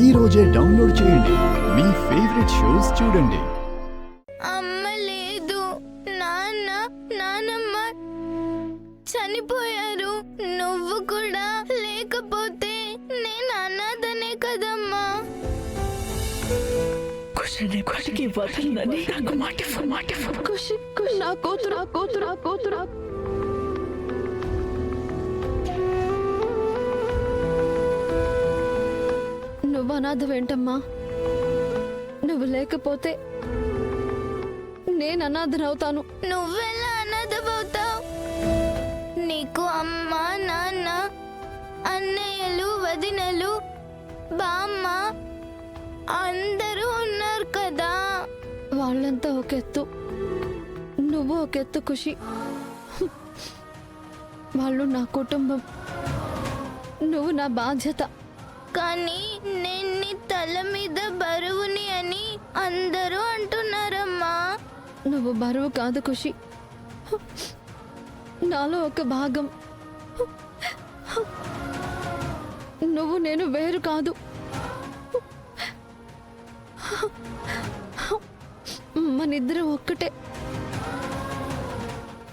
ఈ రోజే డౌన్లోడ్ చేయండి. మీ ఫేవరెట్ షోస్ చూడండి. అమ్మ లేదు, నాన్నమ్మ చనిపోయారు. నువ్వు కూడా లేకపోతే నేను అనాథనే కదమ్మా. కుషికి వదలని నాకు మాట కుషి నా కూతురు నువ్వు అనాథవేంటమ్మా? నువ్వు లేకపోతే నేను అనాథనవుతాను. నువ్వెలా అనాథవవుతావు? నీకు అమ్మ, నాన్న, అన్నయ్యలు, వదినలు, బామ్మ అందరూ ఉన్నారు కదా. వాళ్ళంతా ఒక ఎత్తు, నువ్వు ఒక ఎత్తు ఖుషి. వాళ్ళు నా కుటుంబం, నువ్వు నా బాధ్యత. కానీ నేను నీ తల మీద బరువుని అని అందరూ అంటున్నారమ్మా. నువ్వు బరువు కాదు ఖుషి, నాలో ఒక భాగం. నువ్వు నేను వేరు కాదు. మనిద్దరం ఒక్కటే.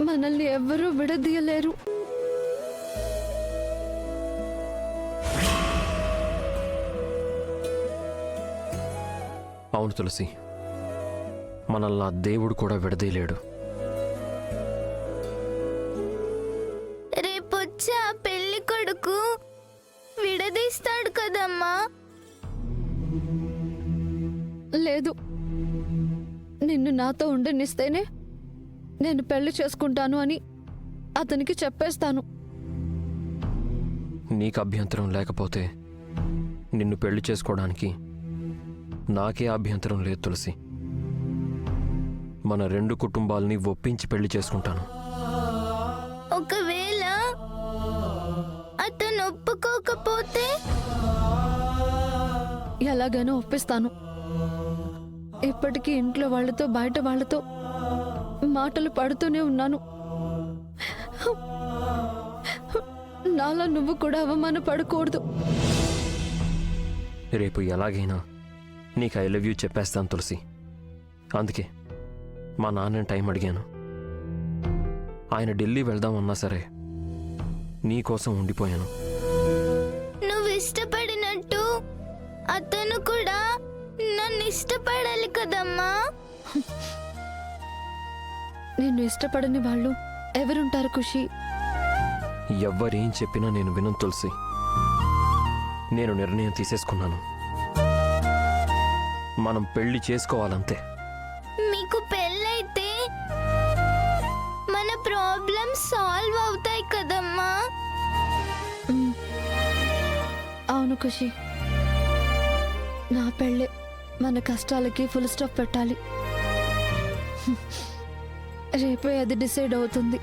మనల్ని ఎవ్వరూ విడదీయలేరు. అవును తులసి, మనల్ని ఆ దేవుడు కూడా విడదీయలేడు. రేపొచ్చే ఆ పెళ్లి కొడుకు విడదీస్తాడు కదమ్మా. లేదు, నిన్ను నాతో ఉండనిస్తేనే నేను పెళ్లి చేసుకుంటాను అని అతనికి చెప్పేస్తాను. నీకు అభ్యంతరం లేకపోతే నిన్ను పెళ్లి చేసుకోవడానికి నాకే అభ్యంతరం లేదు తులసి. మన రెండు కుటుంబాలని ఒప్పించి పెళ్లి చేసుకుంటాను. ఒకవేళ అతను ఒప్పుకోకపోతే? ఎలాగైనా ఒప్పిస్తాను. ఇప్పటికీ ఇంట్లో వాళ్ళతో బయట వాళ్ళతో మాటలు పడుతూనే ఉన్నాను. నాలో నువ్వు కూడా అవమానపడకూడదు. రేపు ఎలాగైనా నీకు ఐ లవ్ యూ చెప్పేస్తాను తులసి. అందుకే మా నాన్నని టైం అడిగాను. ఆయన ఢిల్లీ వెళ్దామన్నా సరే నీకోసం ఉండిపోయాను. నువ్వు ఇష్టపడినట్టు అతను కూడా నన్ను ఇష్టపడాలి కదమ్మా. నిన్ను ఇష్టపడని వాళ్ళు ఎవరుంటారు ఖుషి? ఎవ్వరేం చెప్పినా నేను వినను తులసి. నేను నిర్ణయం తీసేసుకున్నాను. మనం పెళ్లి చేసుకోవాలంతే. మీకు పెళ్ళైతే మన ప్రాబ్లమ్స్ సాల్వ్ అవుతాయి కదమ్మా. అవును ఖుషి, నా పెళ్ళే మన కష్టాలకి ఫుల్ స్టాప్ పెట్టాలి. రేపే అది డిసైడ్ అవుతుంది.